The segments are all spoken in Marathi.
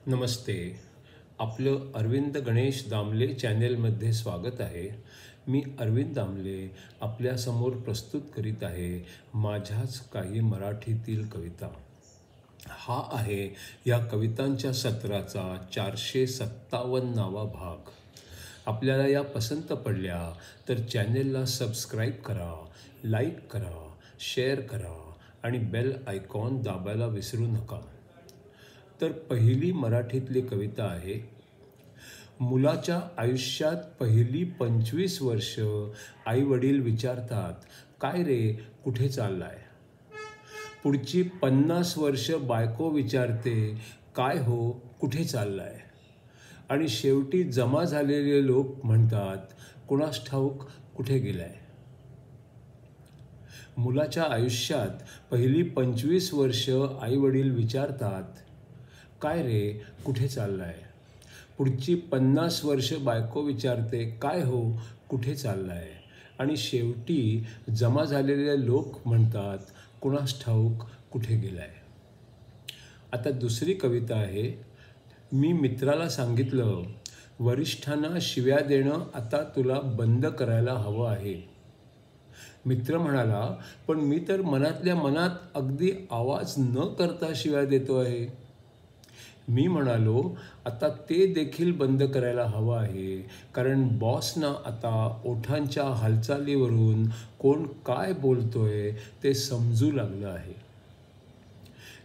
नमस्ते. आपलं अरविंद गणेश दामले चॅनेलमध्ये स्वागत आहे. मी अरविंद दामले आपल्यासमोर प्रस्तुत करीत आहे माझ्याच काही मराठीतील कविता. हा आहे या कवितांच्या सत्राचा 457वा भाग. आपल्याला या पसंत पडल्या तर चॅनेलला सबस्क्राईब करा, लाईक करा, शेअर करा आणि बेल आयकॉन दाबायला विसरू नका. तर पहिली मराठीतली कविता आहे. मुलाच्या आयुष्यात पहिली 25 वर्ष आई वडील विचारतात, काय रे कुठे चाललाय. पुढची 50 वर्ष बायको विचारते, काय हो कुठे चाललाय. आणि शेवटी जमा झालेले लोक म्हणतात, कुणास ठाऊक कुठे गेलाय. मुलाच्या आयुष्यात पहिली 25 वर्ष आई वडील विचारतात, काय रे कुठे चाललाय. पुढची 50 वर्ष बायको विचारते, काय हो कुठे चाललाय. आणि शेवटी जमा झालेले लोक म्हणतात, कुणास ठाऊक कुठे गेलाय. आता दुसरी कविता आहे. मी मित्राला सांगितलं, वरिष्ठांना शिव्या देणं आता तुला बंद करायला हवं आहे. मित्र म्हणाला, पण मी तर मनातल्या मनात अगदी आवाज न करता शिव्या देतो आहे. मी म्हणालो, आता ते देखील बंद करायला हवं आहे, कारण बॉसना आता ओठांच्या हालचालीवरून कोण काय बोलतोय ते समजू लागलं आहे.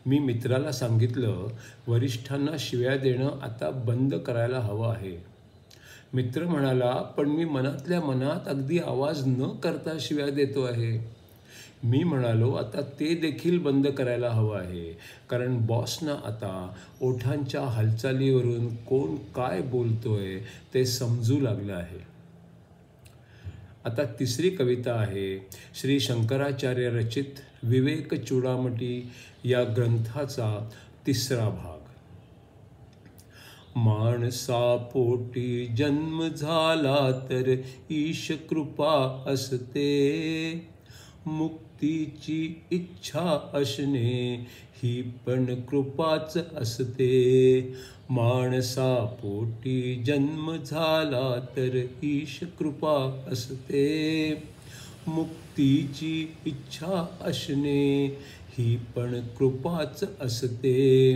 मी मित्राला सांगितलं, वरिष्ठांना शिव्या देणं आता बंद करायला हवं आहे. मित्र म्हणाला, पण मी मनातल्या मनात अगदी आवाज न करता शिव्या देतो आहे. मी म्हणालो, आता ते देखील बंद करायला हवं आहे, कारण बॉसना आता ओठांच्या हालचालीवरून कोण काय बोलतोय ते समजू लागलं आहे. आता तिसरी कविता आहे. श्री शंकराचार्य रचित विवेक चूडामणी या ग्रंथाचा 3रा भाग. माणसा पोटी जन्म झाला तर ईश कृपा असते, मुक्तीची इच्छा असणे ही पण कृपाच असते. माणसा पोटी जन्म झाला तर ईश कृपा असते, मुक्तीची इच्छा असणे ही पण कृपाच असते.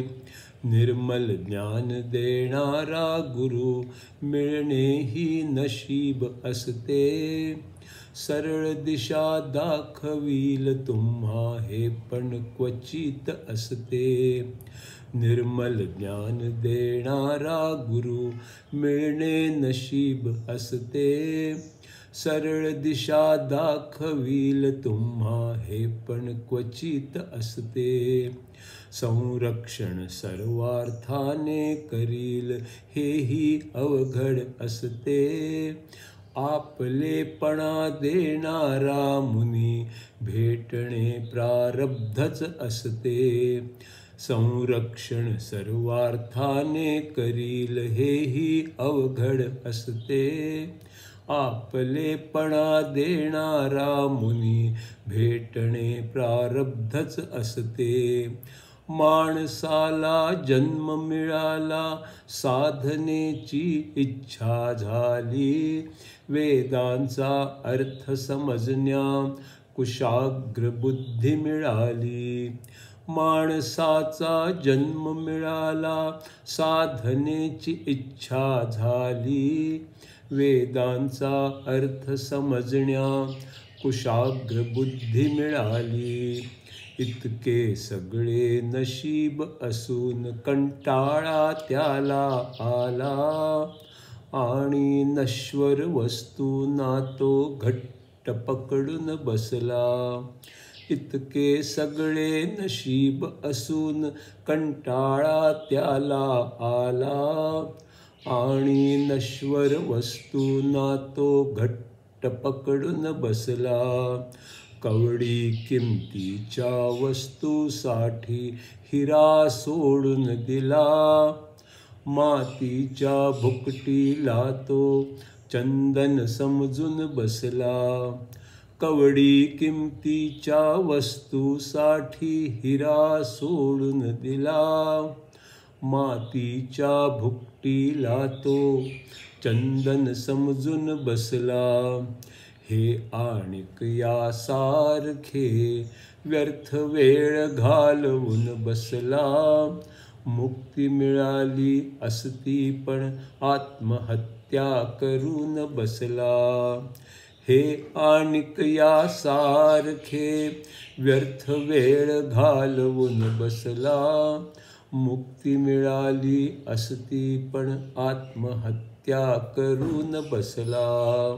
निर्मल ज्ञान देणारा गुरु मिळणे ही नशीब असते, सरळ दिशा दाखवील तुम्हा हे पण क्वचित असते. निर्मल ज्ञान देणारा गुरु मिळणे नशीब असते, सरळ दिशा दाखवील तुम्हा हे पण क्वचित असते. संरक्षण सर्वार्थाने करील हेही अवघड असते, आपलेपणा देणारा मुनी भेटणे प्रारब्धच असते. संरक्षण सर्वार्थाने करील हेही अवघड असते, आपलेपणा देणारा मुनी भेटणे प्रारब्धच असते. माणसाला जन्म मिळाला साधनेची इच्छा झाली, वेदांचा अर्थ समजण्या कुशाग्र बुद्धी मिळाली. माणसाचा जन्म मिळाला साधनेची इच्छा झाली, वेदांचा अर्थ समजण्या कुशाग्र बुद्धी मिळाली. इतके सगळे नशीब असून कंटाळा त्याला आला, आणि नश्वर वस्तूंना तो घट्ट पकडून बसला. इतके सगळे नशीब असून कंटाळा त्याला आला, आणि नश्वर वस्तूंना तो घट्ट पकडून बसला. कवडी किमतीच्या वस्तूसाठी हिरा सोडून दिला, मातीच्या भुकटीला तो चंदन समजून बसला. कवडी किमतीच्या वस्तूसाठी हिरा सोडून दिला, मातीच्या भुकटीला तो चंदन समजून बसला. हे आणिक यासारखे व्यर्थ वेळ घालवून बसला. मुक्ती मिळाली असती पण आत्महत्या करून बसला. हे आणिक यासारखे व्यर्थ वेळ घालवून बसला. मुक्ती मिळाली असती पण आत्महत्या करून बसला.